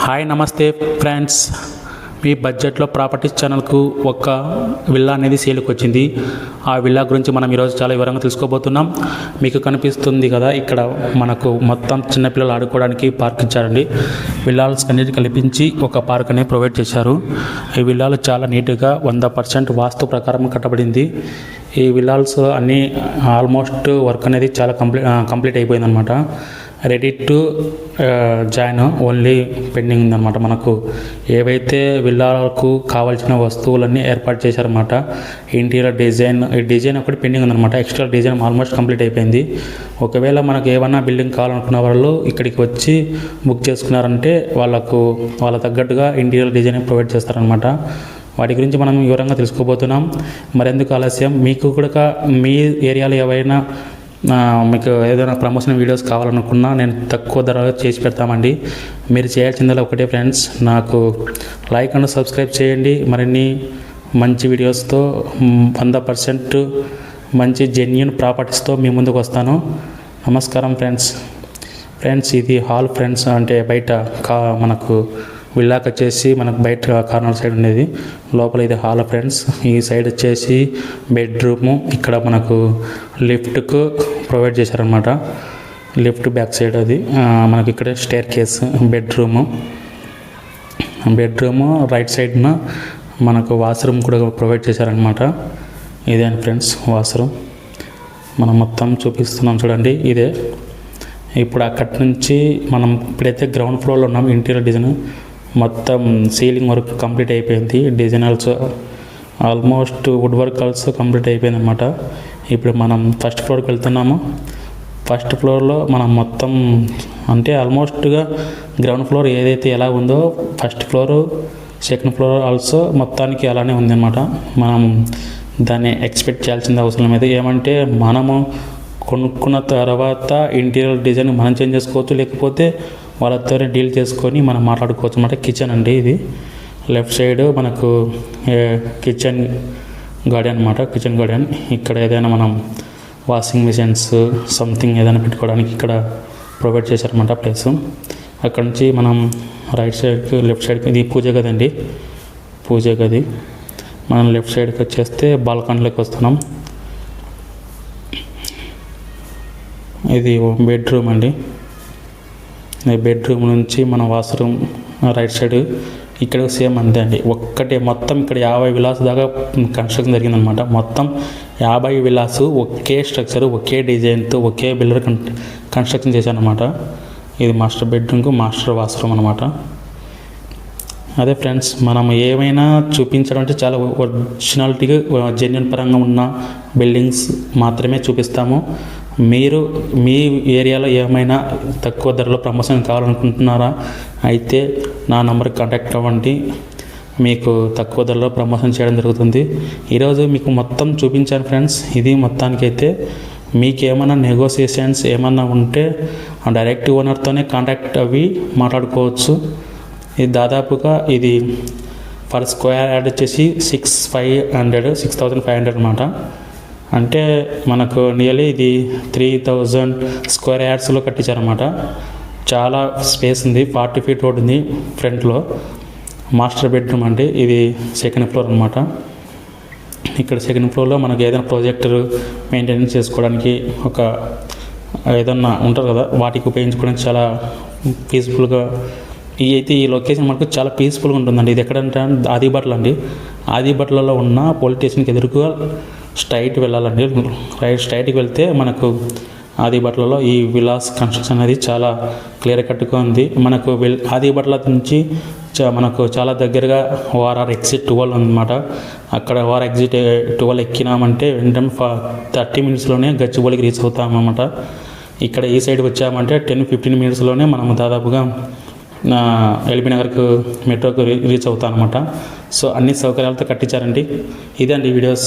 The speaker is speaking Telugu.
హాయ్ నమస్తే ఫ్రెండ్స్, మీ బడ్జెట్లో ప్రాపర్టీస్ ఛానల్కు ఒక విల్లా అనేది సేల్కి వచ్చింది. ఆ విల్లా గురించి మనం ఈరోజు చాలా వివరంగా తెలుసుకోబోతున్నాం. మీకు కనిపిస్తుంది కదా, ఇక్కడ మనకు మొత్తం చిన్నపిల్లలు ఆడుకోవడానికి పార్క్ ఇచ్చారండి. విల్లాల్స్ అన్నిటి కల్పించి ఒక పార్క్ అనేది ప్రొవైడ్ చేశారు. ఈ విల్లాలు చాలా నీట్గా 100% వాస్తు ప్రకారం కట్టబడింది. ఈ విల్లాల్స్ అన్నీ ఆల్మోస్ట్ వర్క్ అనేది చాలా కంప్లీట్ అయిపోయిందనమాట. Ready to join, only pending ఉందన్నమాట. మనకు ఏవైతే విల్లాలకు కావాల్సిన వస్తువులన్నీ ఏర్పాటు చేశారన్నమాట. ఇంటీరియర్ డిజైన్, ఈ డిజైన్ ఒకటి పెండింగ్ ఉందన్నమాట. ఎక్స్ట్రా డిజైన్ ఆల్మోస్ట్ కంప్లీట్ అయిపోయింది. ఒకవేళ మనకు ఏమన్నా బిల్డింగ్ కావాలనుకున్న వాళ్ళు ఇక్కడికి వచ్చి బుక్ చేసుకున్నారంటే వాళ్ళ తగ్గట్టుగా ఇంటీరియర్ డిజైన్ ప్రొవైడ్ చేస్తారనమాట. వాటి గురించి మనం వివరంగా తెలుసుకోబోతున్నాం. మరెందుకు ఆలస్యం, మీకు కూడా మీ ఏరియాలో ఏవైనా మీకు ఏదైనా ప్రమోషన్ వీడియోస్ కావాలనుకున్నా నేను తక్కువ ధరలో చేసి పెడతామండి. మీరు చేయాల్సిందల్లా ఒకటే ఫ్రెండ్స్, నాకు లైక్ అండ్ సబ్స్క్రైబ్ చేయండి. మరిన్ని మంచి వీడియోస్తో 100% మంచి జెన్యూన్ ప్రాపర్టీస్తో మీ ముందుకు వస్తాను. నమస్కారం ఫ్రెండ్స్, ఇది హాల్ ఫ్రెండ్స్. అంటే బయట మనకు విల్లాకి వచ్చేసి మనకు బయట కార్నర్ సైడ్ ఉండేది, లోపల ఇది హాల్ ఫ్రెండ్స్. ఈ సైడ్ వచ్చేసి బెడ్రూము. ఇక్కడ మనకు లిఫ్ట్కు ప్రొవైడ్ చేశారనమాట. లిఫ్ట్ బ్యాక్ సైడ్ అది మనకి ఇక్కడ స్టేర్ కేస్. బెడ్రూము రైట్ సైడ్న మనకు వాష్రూమ్ కూడా ప్రొవైడ్ చేశారనమాట. ఇదే ఫ్రెండ్స్ వాష్రూమ్. మనం మొత్తం చూపిస్తున్నాం చూడండి, ఇదే. ఇప్పుడు అక్కడి నుంచి మనం ఇప్పుడైతే గ్రౌండ్ ఫ్లోర్లో ఉన్నాం. ఇంటీరియర్ డిజైన్ మొత్తం సీలింగ్ వర్క్ కంప్లీట్ అయిపోయింది. Design also almost wood work also complete అయిపోయింది అనమాట. ఇప్పుడు మనం ఫస్ట్ ఫ్లోర్కి వెళ్తున్నాము. ఫస్ట్ ఫ్లోర్లో మనం మొత్తం అంటే ఆల్మోస్ట్గా గ్రౌండ్ ఫ్లోర్ ఏదైతే ఎలా ఉందో first floor, second floor also మొత్తానికి అలానే ఉందన్నమాట. మనం దాన్ని ఎక్స్పెక్ట్ చేయాల్సిన అవసరం లేదు. ఏమంటే మనము కొనుక్కున్న తర్వాత ఇంటీరియర్ డిజైన్ మనం చేంజ్ చేసుకోవచ్చు, లేకపోతే వాళ్ళతోనే డీల్ చేసుకొని మనం మాట్లాడుకోవచ్చు అన్నమాట. కిచెన్ అండి ఇది. లెఫ్ట్ సైడ్ మనకు కిచెన్ గార్డెన్ అనమాట. Kitchen garden. ఇక్కడ ఏదైనా మనం వాషింగ్ మిషన్స్ సంథింగ్ ఏదైనా పెట్టుకోవడానికి ఇక్కడ ప్రొవైడ్ చేశారన్నమాట ప్లేస్. అక్కడ నుంచి మనం రైట్ సైడ్కి లెఫ్ట్ సైడ్కి, ఇది పూజ గది అండి. పూజ గది. మనం లెఫ్ట్ సైడ్కి వచ్చేస్తే బాల్కనీలోకి వస్తున్నాం. ఇది బెడ్రూమ్ అండి. బెడ్రూమ్ నుంచి మన వాష్రూమ్ రైట్ సైడ్. ఇక్కడ సేమ్ అంతే అండి. ఒక్కటే మొత్తం ఇక్కడ 50 విలాస్ దాకా కన్స్ట్రక్షన్ జరిగిందనమాట. మొత్తం 50 విలాస్ ఒకే స్ట్రక్చర్, ఒకే డిజైన్తో, ఒకే బిల్డర్ కన్స్ట్రక్షన్ చేశారనమాట. ఇది మాస్టర్ బెడ్రూమ్కు మాస్టర్ వాష్రూమ్ అనమాట. అదే ఫ్రెండ్స్, మనం ఏమైనా చూపించడం అంటే చాలా ఒరిజినాలిటీగా జెన్యూన్ పరంగా ఉన్న బిల్డింగ్స్ మాత్రమే చూపిస్తాము. మీరు మీ ఏరియాలో ఏమైనా తక్కువ ధరలో ప్రమోషన్ కావాలనుకుంటున్నారా అయితే నా నంబర్కి కాంటాక్ట్ అవ్వండి. మీకు తక్కువ ధరలో ప్రమోషన్ చేయడం జరుగుతుంది. ఈరోజు మీకు మొత్తం చూపించాను ఫ్రెండ్స్. ఇది మొత్తానికైతే మీకు ఏమైనా నెగోసియేషన్స్ ఏమన్నా ఉంటే డైరెక్ట్ ఓనర్తోనే కాంటాక్ట్ అవి మాట్లాడుకోవచ్చు. ఇది దాదాపుగా ఇది పర్ స్క్వేర్ యార్డ్ వచ్చేసి 6,500 అనమాట. అంటే మనకు నియర్లీ ఇది 3,000 స్క్వేర్ యార్డ్స్లో కట్టించారనమాట. చాలా స్పేస్ ఉంది. 40 feet రోడ్ ఉంది ఫ్రంట్లో. మాస్టర్ బెడ్రూమ్ అంటే ఇది సెకండ్ ఫ్లోర్ అనమాట. ఇక్కడ సెకండ్ ఫ్లోర్లో మనకు ఏదైనా ప్రాజెక్టర్ మెయింటెనెన్స్ చేసుకోవడానికి ఒక ఏదన్నా ఉంటారు కదా, వాటికి ఉపయోగించుకోవడానికి చాలా పీస్ఫుల్గా ఈ లొకేషన్ మనకు చాలా పీస్ఫుల్గా ఉంటుందండి. ఇది ఎక్కడంటే ఆదిబట్ల అండి. ఆదిబట్లలో ఉన్న పోలీస్ స్టేషన్కి ఎదురుగా స్ట్రైట్ వెళ్ళాలండి. స్ట్రైట్కి వెళ్తే మనకు ఆదిబట్లలో ఈ విలాస్ కన్స్ట్రక్షన్ అనేది చాలా క్లియర్ కట్గా ఉంది. మనకు ఆదిబట్ల నుంచి మనకు చాలా దగ్గరగా ORR exit 12 అనమాట. అక్కడ ORR exit 12 ఎక్కినామంటే వెంటనే 30 minutesలోనే గచ్చిబౌలికి రీచ్ అవుతామన్నమాట. ఇక్కడ ఈ సైడ్కి వచ్చామంటే 10-15 minutesలోనే మనము దాదాపుగా ఎల్బీ నగర్కు మెట్రోకు రీచ్ అవుతాం అనమాట. సో అన్ని సౌకర్యాలతో కట్టించారండి. ఇదే అండి వీడియోస్.